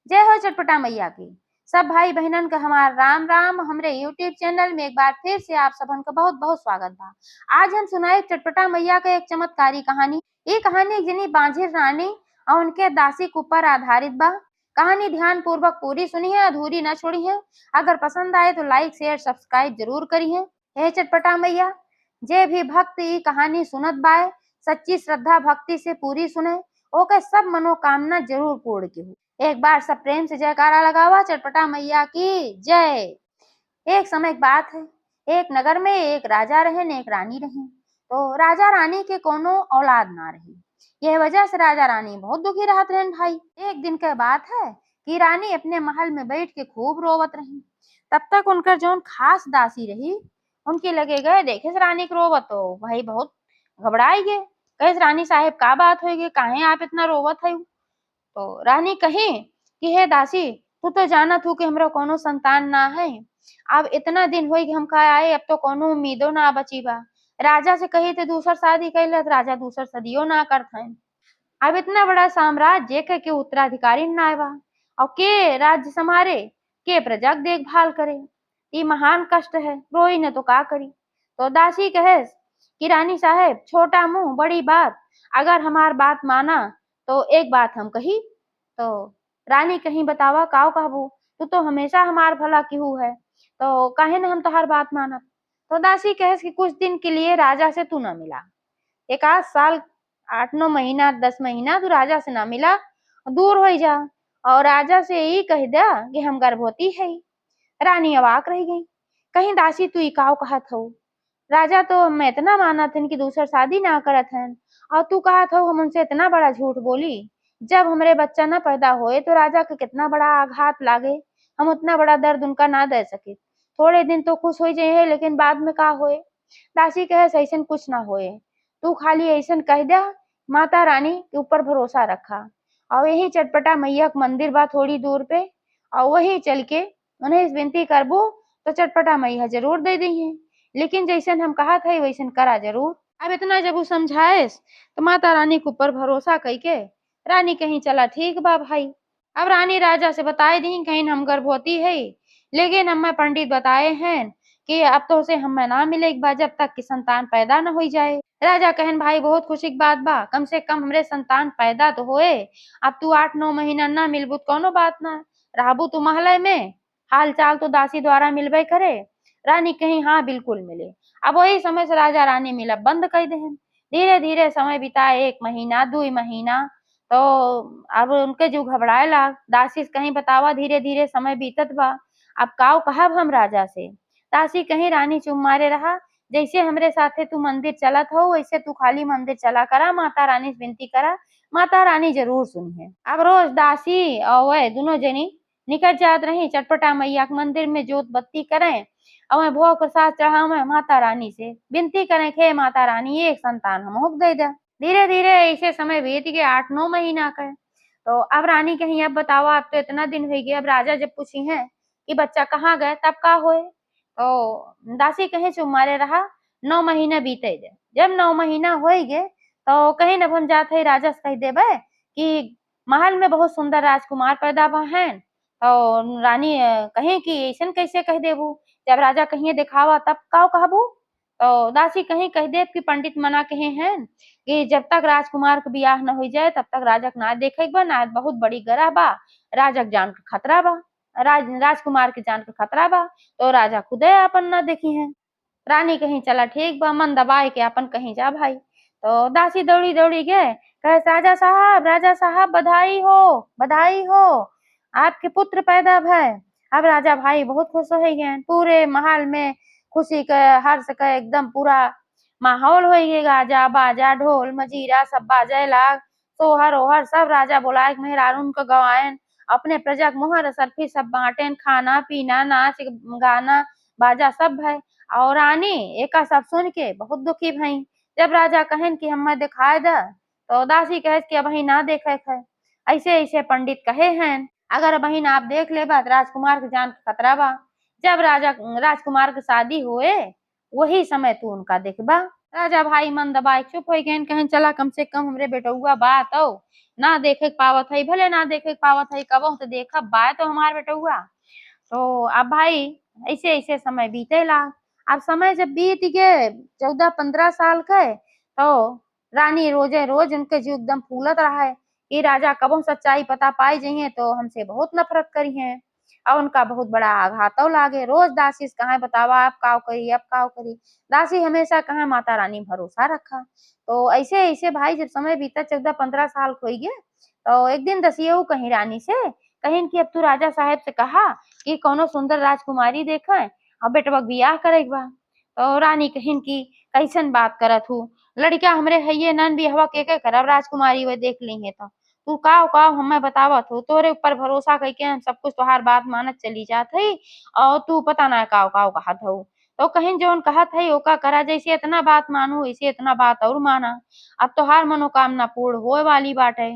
जय हो चटपटा मैया की। सब भाई बहनन का हमार राम राम। हमरे यूट्यूब चैनल में एक बार फिर से आप सबन का बहुत बहुत स्वागत बा। आज हम सुनाए चटपटा मैया का एक चमत्कारी कहानी। ये कहानी जनी बांझिर रानी और उनके दासी के ऊपर आधारित बा। कहानी ध्यान पूर्वक पूरी सुनी है, अधूरी न छोड़ी है। अगर पसंद आए तो लाइक शेयर सब्सक्राइब जरूर करी है। हे चटपटा मैया, जे भी भक्त ये कहानी सुनत बाए सच्ची श्रद्धा भक्ति से पूरी सुने, ओके सब मनोकामना जरूर पूर्ण की हो। एक बार सब प्रेम से जयकारा लगावा, चटपटा मैया की जय। एक समय की बात है, एक नगर में एक राजा रहे ने एक रानी रही। तो राजा रानी के कोनो औलाद ना रही। यह वजह से राजा रानी बहुत दुखी रहत रहे भाई। एक दिन के बात है कि रानी अपने महल में बैठ के खूब रोवत रही। तब तक उनकर जौन खास दासी रही, उनके लगे गए देखे से रानी के रोवत, तो भाई बहुत घबराई गए। कहे रानी साहेब का बात होगी, काहे आप इतना रोवत है? तो रानी कही कि हे दासी, तू तो जानत हूँ कि हमरा कोनो संतान ना है। अब इतना दिन हुई कि हम का आए, अब तो कोनो उम्मीदों ना बची बा। राजा से कही थे दूसर शादी कैले, राजा दूसर सदियों ना करते। अब इतना बड़ा साम्राज्य के उत्तराधिकारी ना बा, और के राज्य संभारे, के प्रजा के देखभाल करे। ये महान कष्ट है, रोई न तो का करी। तो दासी कहे कि रानी साहेब, छोटा मुंह बड़ी बात, अगर हमार बात माना तो एक बात हम कही। तो रानी कहीं बतावा काव कहबू, तू तो हमेशा हमार भला किहू है, तो काहे न हम तोहार बात मानब। तो दासी कहे कि कुछ दिन के लिए राजा से तू न मिला, एक आध साल, 8 9 महीना 10 महीना तू राजा से ना मिला, दूर हो जा, और राजा से यही कह दिया कि हम गर्भवती है। रानी अवाक रह गई, कहीं दासी तू काव कहत हो, राजा तो हम इतना मानत हन कि दूसर शादी ना करत हन, और तू कहत हो हम उनसे इतना बड़ा झूठ बोली। जब हमरे बच्चा न पैदा होए तो राजा के कितना बड़ा आघात लागे, हम उतना बड़ा दर्द उनका ना दे सके। थोड़े दिन तो खुश हो जाए, लेकिन बाद में का होए। दासी कहे ऐसा कुछ ना होए, तू खाली ऐसा कह दिया, माता रानी के ऊपर भरोसा रखा, और यही चटपटा मैया का मंदिर बा थोड़ी दूर पे, और वही चल के उन्हें विनती करबो तो चटपटा मैया जरूर दे दी है। लेकिन जैसन हम कहा था वैसन करा जरूर। अब इतना जब वो समझाएस तो माता रानी के ऊपर भरोसा कई के रानी कहीं चला ठीक बा भाई। अब रानी राजा से बताए दी कहीं हम गर्भवती है, लेकिन हमें पंडित बताए हैं कि अब तो उसे हमें ना मिले एक बार जब तक कि संतान पैदा न हो जाए। राजा कहन भाई बहुत खुशी की बात बा, कम से कम हमरे संतान पैदा तो होए। अब तू 8 9 महीना ना मिलबू कोनो बात ना, रहबू तू महल में, हाल चाल तो दासी द्वारा मिलबे करे। रानी कहीं हाँ बिल्कुल मिले। अब वही समय से राजा रानी मिला बंद कर दे। धीरे धीरे समय बिताए, 1 महीना 2 महीना, तो अब उनके जो घबराए लाग, दासी कहीं बतावा धीरे धीरे समय बीतत बा। अब काव कहब हम राजा से। दासी कहीं रानी चुप मारे रहा, जैसे हमरे साथे तू मंदिर चलत हो वैसे तू खाली मंदिर चला करा, माता रानी से विनती करा, माता रानी जरूर सुनी है। अब रोज दासी और वह दोनों जनी निकल जात रही चटपटा मैया के मंदिर में जोत बत्ती करें, और भोग प्रसाद चढ़ावे, माता रानी से विनती करें हे माता रानी एक संतान हमको दे दे। धीरे धीरे ऐसे समय बीत गए 8 9 महीना का। तो अब रानी कहीं अब बताओ, अब तो इतना दिन हो गया। अब राजा जब पूछी है कि बच्चा कहाँ गए तब का होए, तो दासी कहीं चुप मारे रहा। 9 महीना बीते गए। जब 9 महीना हो गए तो कहीं न बन जाते राजा से कह देवे कि महल में बहुत सुंदर राजकुमार पैदा भा हैं। तो रानी कहे कि ऐसा कैसे कह देबू, जब राजा कहिए दिखावा तब का कहबू। तो दासी कहीं कह दे कि पंडित मना कहे हैं कि जब तक राजकुमार के बियाह न हो जाए तब तक राजा के ना देखे बा, ना बहुत बड़ी गरह बा, राजा के जान के खतरा बा, राजकुमार के जान के खतरा बा, तो राजा खुदे अपन न देखी है। रानी कहीं चला ठीक बा, मन दबाए के अपन कहीं जा भाई। तो दासी दौड़ी दौड़ी गए, कहे राजा साहब बधाई हो, बधाई हो, आपके पुत्र पैदा भय। अब राजा भाई बहुत खुश हो गए, पूरे महल में खुशी के हर्ष का एकदम पूरा माहौल हो गए, गाजा बाजा ढोल मजीरा सब बाजे लाग, सोहर ओहर सब राजा बुलाए मेहरारून को गवाएन, अपने प्रजा के मुहर सरफी सब बांटेन, खाना पीना नाच गाना बाजा सब भय। और रानी एका सब सुन के बहुत दुखी भई। जब राजा कहन कि हमें दिखाए द, तो दासी कहे कि अब ना देखे है, ऐसे ऐसे पंडित कहे हैं, अगर बहिन आप देख ले तो राजकुमार के जान के खतरा बा। जब राजा राजकुमार की शादी हुए वही समय तू उनका देखबा। राजा भाई मन दबाए चुप हो गए, कहें चला कम से कम हमरे बेटौआ बात हो ना देखे के पावत है, भले ना देखे के पावत है कबो तो देखब बा तो हमार बेटौआ। तो अब भाई ऐसे ऐसे समय बीतेला। अब समय जब बीत गए 14-15 साल के, तो रानी रोजे रोज उनके जीव एकदम फूलत रहा है कि राजा कबो सच्चाई पता पाई जाइए तो हमसे बहुत नफरत करी है और उनका बहुत बड़ा आघात लागे। रोज दासी से कहा बतावा अब काव करी अब काव करी। दासी हमेशा कहा माता रानी भरोसा रखा। तो ऐसे ऐसे भाई जब समय बीता 14-15 साल हो गए, तो एक दिन दसियऊ कहीं रानी से कहीं कि अब तू राजा साहब से कहा कि कोनो सुंदर राजकुमारी देखे और बेटवा के बियाह करे बा। तो रानी कहिन की कैसन बात करत हूँ, लड़का हमरे हइये नन बिहवा के करब, राजकुमारी वे देख ली है तो तू काव काव हमें बतावत हो, तोरे ऊपर भरोसा करके हम सब कुछ तोहार बात मानत चली जात है और तू पता ना काव काव कहत हो। तो कहिन जोन कहत है ओका करा, जैसे इतना बात मानू वैसे इतना बात और माना, अब तोहार मनोकामना पूर्ण होए वाली बाटे।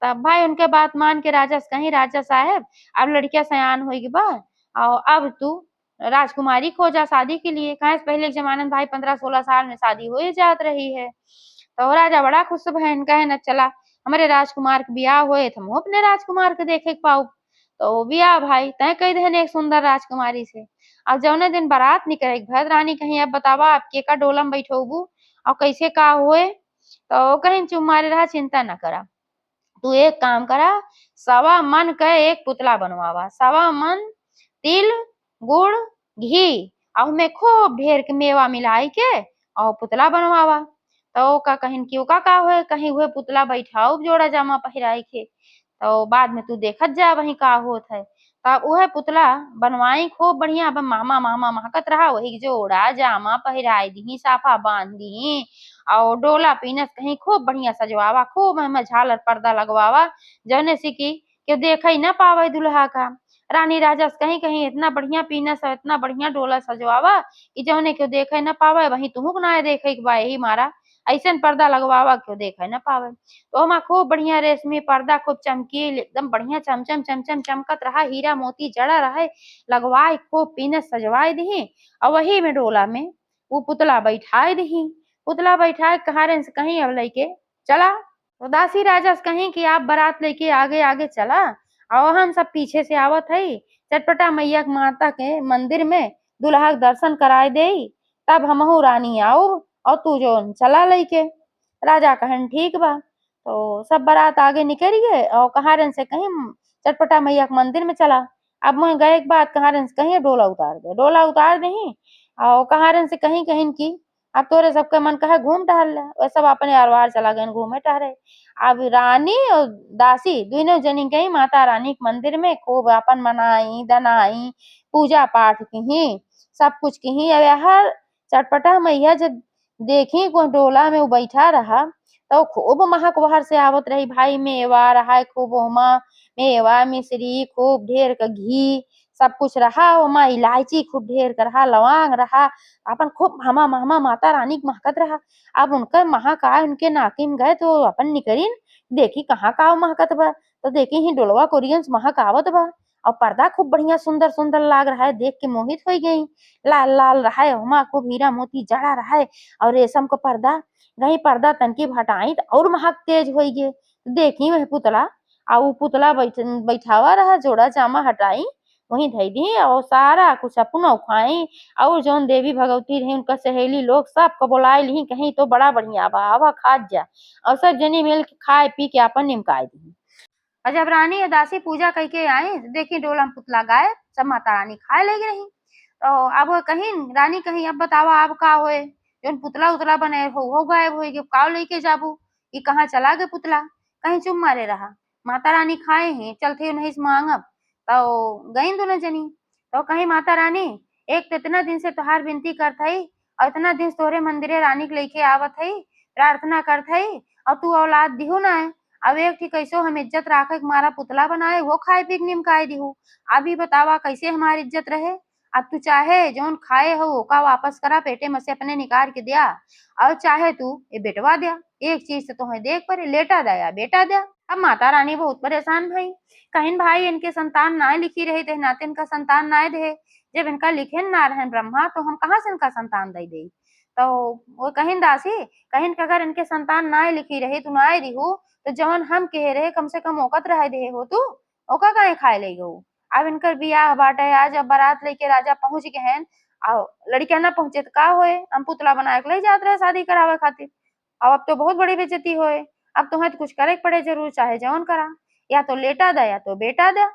तब भाई उनके बात मान के राजा से कहीं राजा साहब अब लड़किया सयान होगी बा और अब तू राजकुमारी खोजा शादी के लिए, कहे पहले के जमाने में भाई 15-16 साल में शादी हो ही जात रही है। तो राजा बड़ा खुश भैन कहे न चला हमारे राजकुमार के ब्याह होए तो हम अपने राजकुमार के देखे के पाऊ। तो ब्याह भाई तय कही देन एक सुंदर राजकुमारी से। अब जौने दिन बारात निकले भरत रानी कहीं अब बतावा आप के का डोला में बैठोबू और कैसे का हुए। तो कहीं चुप मारे रहा चिंता न करा, तू एक काम करा 1.25 मन का एक पुतला बनवावा, 1.25 मन तिल गुड़ घी और में खूब ढेर के मेवा मिलाई के और पुतला बनवावा। तो का कहिन क्यों का हुए कहीं हुए पुतला बैठाओ जोड़ा जामा पहिराई के, तो बाद में तू देखत जा वही का होत है। तब वह पुतला बनवाई खूब बढ़िया अब मामा मामा महकत रहा, वही जोड़ा जामा पहिराई दी साफा बांध दी और डोला पीनस कहीं खूब बढ़िया सजवावा, खूब हमें झालर पर्दा लगवावा जौने से कि देख ही ना पावे दुल्हा का। रानी राजा से कहीं कहीं इतना बढ़िया पीनस और इतना बढ़िया डोला सजवावा कि जौने क्यों देखे न पावे वही तुहू ना देखे के बा यही मारा ऐसन पर्दा लगवावा क्यों देखे न पावे। तो हमा खूब बढ़िया रेशमी पर्दा खूब चमकील एकदम बढ़िया चमचम चमचम चमकत रहा, हीरा मोती जड़ा रहे लगवाए खूब पीनस सजवाए दी और वही में डोला में वो पुतला बैठाए दी। पुतला बैठाए कहारे से कहीं अब लेके चला। तो दासी राजा से कहीं कि आप बारात लेके आगे आगे चला और हम सब पीछे से आवत है, चटपटा मैया माता के मंदिर में दुल्हा के दर्शन कराए दे तब हमहू रानी आओ और तू जो चला लेके। राजा कहन ठीक बा। तो सब बारात आगे निकल गए और कहारन से कहीं चटपटा मैया के मंदिर में चला। अब मैं गए के बाद कहारन से कहीं डोला उतार दे और कहारन से कहीं कहीं की अब तोरे सबके मन कहे घूम टहल ले, वे सब अपने अरवार चला गए घूमे टहरे। अब रानी और दासी दोनों जनी गई माता रानी के मंदिर में खूब अपन मनाई दनाई पूजा पाठ की सब कुछ की। अब हर चटपटा मैया जब देखी को डोला में वो बैठा रहा तो खूब महक बाहर से आवत रही भाई, मेवा रहा खूब ओमा मेवा मिश्री खूब ढेर का घी सब कुछ रहा, ओमा इलायची खूब ढेर का रहा, लौंग रहा, अपन खूब हमा महमा माता रानी के महकत रहा। अब उनका महक आए उनके नाकी में गए तो अपन निकरीन देखी कहाँ का महकत बा, तो देखी ही डोलवा कोरियन से महक आवत बा और पर्दा खूब बढ़िया सुंदर सुंदर लाग रहा है, देख के मोहित हो गई। लाल लाल रहा है हुमा खूब हीरा मोती जड़ा रहा है और रेशम का पर्दा गई, पर्दा तनकी हटाई तो और महक तेज हो गए। देखी वह पुतला और वो पुतला बैठावा रहा जोड़ा जामा हटाई वहीं धई दी और सारा कुछ अपनो खाई और जौन देवी भगवती रही उनका सहेली लोग सबको बुलाए ली कहीं तो बड़ा बढ़िया बा आवा खा जा और सब जनी मिल के खाए पी के अपन निमकाए दी। और जब रानी और दासी पूजा करके आए तो देखी डोला में पुतला गायब, सब माता रानी खाए लगी रही। तो अब वो कहीं रानी कहीं अब बतावा अब का होए, जोन पुतला उतला बने हो गायब हो गए काव लेके जाबू ये कहाँ चला गए पुतला, कहीं चुप मारे रहा। माता रानी खाए हैं चलते नहीं मांगब तो गई दोनों जनी। तो कहीं माता रानी एक तो इतना दिन से तुहार विनती करत हई और इतना दिन से तोहरे मंदिरे रानी के लेके आवत हई प्रार्थना करत हई और तू औलाद दिहू ना है। अब एक ठीक कैसो हम इज्जत राखे मारा पुतला बनाए वो खाए पी के निमकाए दिहू, अभी बतावा कैसे हमारी इज्जत रहे। अब तू चाहे जोन खाए हो ओका वापस करा पेटे में से अपने निकाल के दिया और चाहे तू ये बेटवा दिया, एक चीज से तुम्हें देख पर लेटा दया बेटा दिया। अब माता रानी बहुत परेशान भई, कहिन भाई इनके संतान ना लिखी रही थे नाते इनका संतान ना दे, जब इनका लिखे ना रहन ब्रह्मा तो हम कहाँ से इनका संतान दे। तो वो कहिन दासी कहिन कि अगर इनके संतान नाय लिखी रही तू नाय दिहू तो जवन हम कहे रहे कम से कम ओकत रह दे हो तू ओका काहे खाए ले गऊ। अब इनकर बियाह बाटे आज अब बारात लेके राजा पहुंच गए हैं और लड़कियां ना पहुंचे तो का होए हम पुतला बना के ले जात रहे शादी करावे खातिर। अब तो बहुत बड़ी बेइज्जती होए। अब तुम्हें तो कुछ करे के पड़े जरूर चाहे जवन करा या तो लेटा दे या तो बेटा दे।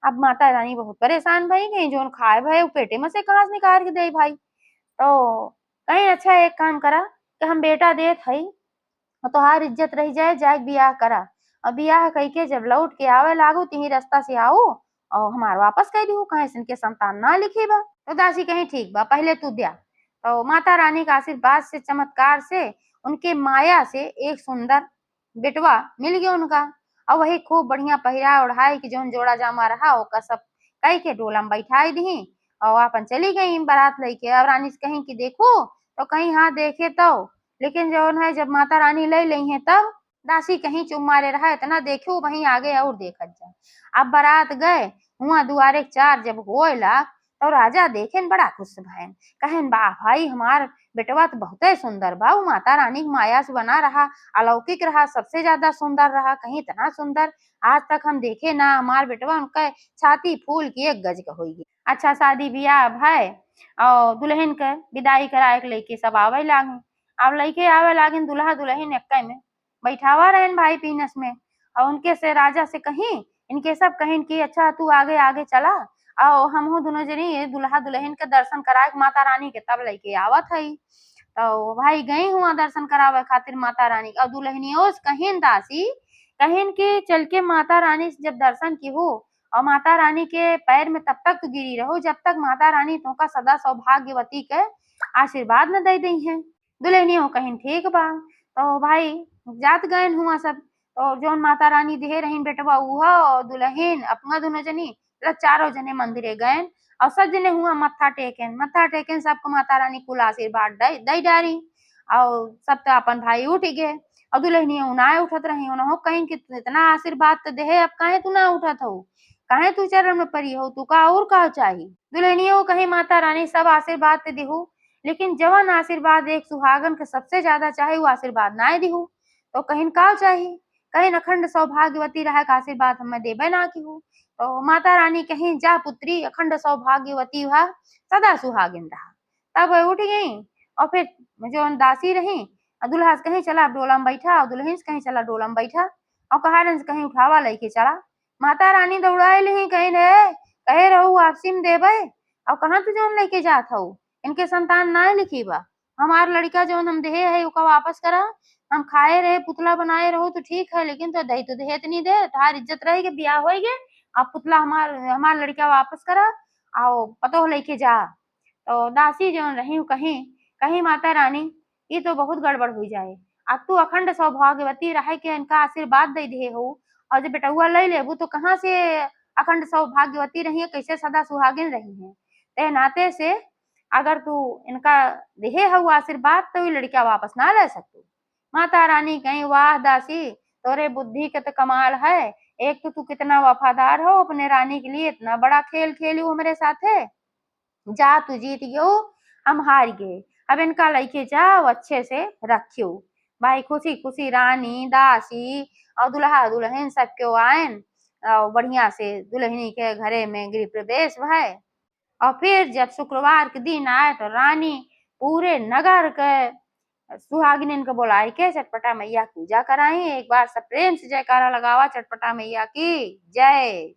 अब माता रानी बहुत परेशान भई गई जोन खाए भय पेटे में से कहाँ से निकाल के दे भाई। तो कहीं अच्छा एक काम करा कि हम बेटा देत हई और तोहार इज्जत रही जाए जाए बियाह करा और बियाह कई के जब लौट के आवे लागू तिही रास्ता से आओ और हमार वापस कह दी कहीं से इनके संतान ना लिखी बा। तो दासी कहीं ठीक बा पहले तू दिया। तो माता रानी का आशीर्वाद से चमत्कार से उनके माया से एक सुंदर बेटवा मिल गया उनका और वही खूब बढ़िया पहिरा ओढ़ाई कि जौन जोड़ा जामा रहा ओका सब कई के डोला में बैठाई दी और अपन चली गई बारात लेके। अब रानी से कहीं कि देखो तो कहीं हाँ देखे तो लेकिन जौन है जब माता रानी ले ली है तब दासी कहीं चुप मारे रहा इतना देखो वहीं आगे और देखत जा। अब बारात गए हुआ दुआरे चार जब होएला तो राजा देखेन बड़ा खुश भयन कहन वाह भाई हमार बेटवा तो बहुत सुंदर बा माता रानी की माया से बना रहा अलौकिक रहा सबसे ज्यादा सुंदर रहा कहीं इतना सुंदर आज तक हम देखे ना हमार बेटवा उनका छाती फूल की एक गज का होगी। अच्छा शादी ब्याह भाई और दुल्हन के विदाई कराए के लेके सब आवे लागे। अब लइके आवे लागिन दूल्हा दुल्हन एक्के में बैठावा रहन भाई पीनस में और उनके से राजा से कहीं इनके सब कहिन की अच्छा तू आगे आगे चला और हमहू दोनों जनी दूल्हा दुल्हन के दर्शन कराए माता रानी के तब लेके आवत हई। तो भाई गई हुआ दर्शन करावे खातिर माता रानी और दुल्हनियों कहिन दासी कहिन की चल के माता रानी से जब दर्शन की हो और माता रानी के पैर में तब तक तो गिरी रहो जब तक माता रानी तुमका सदा सौभाग्यवती के आशीर्वाद न दे दी है। दुल्हनियों कहिन ठीक बा। तो भाई जात गए हुआ सब और जौन माता रानी दे रहीन बेटवा उहा और दुल्हन अपना दोनों जनी मतलब चारों जने मंदिरे गए और सब जने हुआ मत्था टेकन सबको माता रानी कुल आशीर्वाद दई डारी और सब तो अपन भाई उठ गए और दुल्हनियों ना उठत रही उन्हों कहीं कि इतना आशीर्वाद तो दे अब काहे तू ना उठत हो काहे तू चरण में पड़ी हो तू का और का चाहिए। दुल्हनियों कहीं माता रानी सब आशीर्वाद ते दिहू लेकिन जवन आशीर्वाद एक सुहागन के सबसे ज्यादा चाहे वो आशीर्वाद ना दिहू तो कहीं का चाहिए कहीं अखंड सौभाग्यवती रहा का आशीर्वाद हमें देवे ना की हूँ। तो माता रानी कहीं जा पुत्री अखंड सौभाग्यवती हुआ सदा सुहागिन रहा। तब वह उठ गई और फिर जो दासी रही दुल्हा से कहीं चला डोला में बैठा और दुल्हन से कहीं चला डोला में बैठा और कहारन से कहीं उठावा लेके चला। माता रानी दौड़ाए ली कहीं रे कहे रहू आपसी में देवे और कहाँ तू जौन लेके जात हो इनके संतान ना लिखी बा हमार लड़का जौन हम देहे है उका वापस करा हम खाए रहे पुतला बनाए रहो तो ठीक है लेकिन तो दही तो दहेज नहीं दे तार इज्जत रहेगी ब्याह होएगे अब पुतला हमार लड़का वापस करा आओ पतो लेके जा। तो दासी जौन रही कहीं कहीं माता रानी ये तो बहुत गड़बड़ हुई जाए अब तू अखंड सौभाग्यवती रहे के इनका आशीर्वाद दे दे हो और जब बेटुआ ले लेबू तो कहाँ से अखंड सौभाग्यवती रही है कैसे सदा सुहागिन रही है ते नाते से अगर तू इनका देहे हो आशीर्वाद तो ये लड़का वापस ना ले सकतू। माता रानी कहीं वाह दासी तोरे बुद्धि के तो कमाल है एक तो तू कितना वफादार हो अपने रानी के लिए इतना बड़ा खेल खेलू हमारे साथ है जा तू जीत गयो हम हार गए अब इनका लेके जाओ अच्छे से रखियो। भाई खुशी खुशी रानी दासी और दुल्हा दुल्हन सब क्यों आयन और बढ़िया से दुल्हनी के घरे में गृह प्रवेश भय और फिर जब शुक्रवार के दिन आए तो रानी पूरे नगर के सुहागिन को बुलाए के चटपटा मैया पूजा कराई। एक बार सब प्रेम से जयकारा लगावा चटपटा मैया की जय।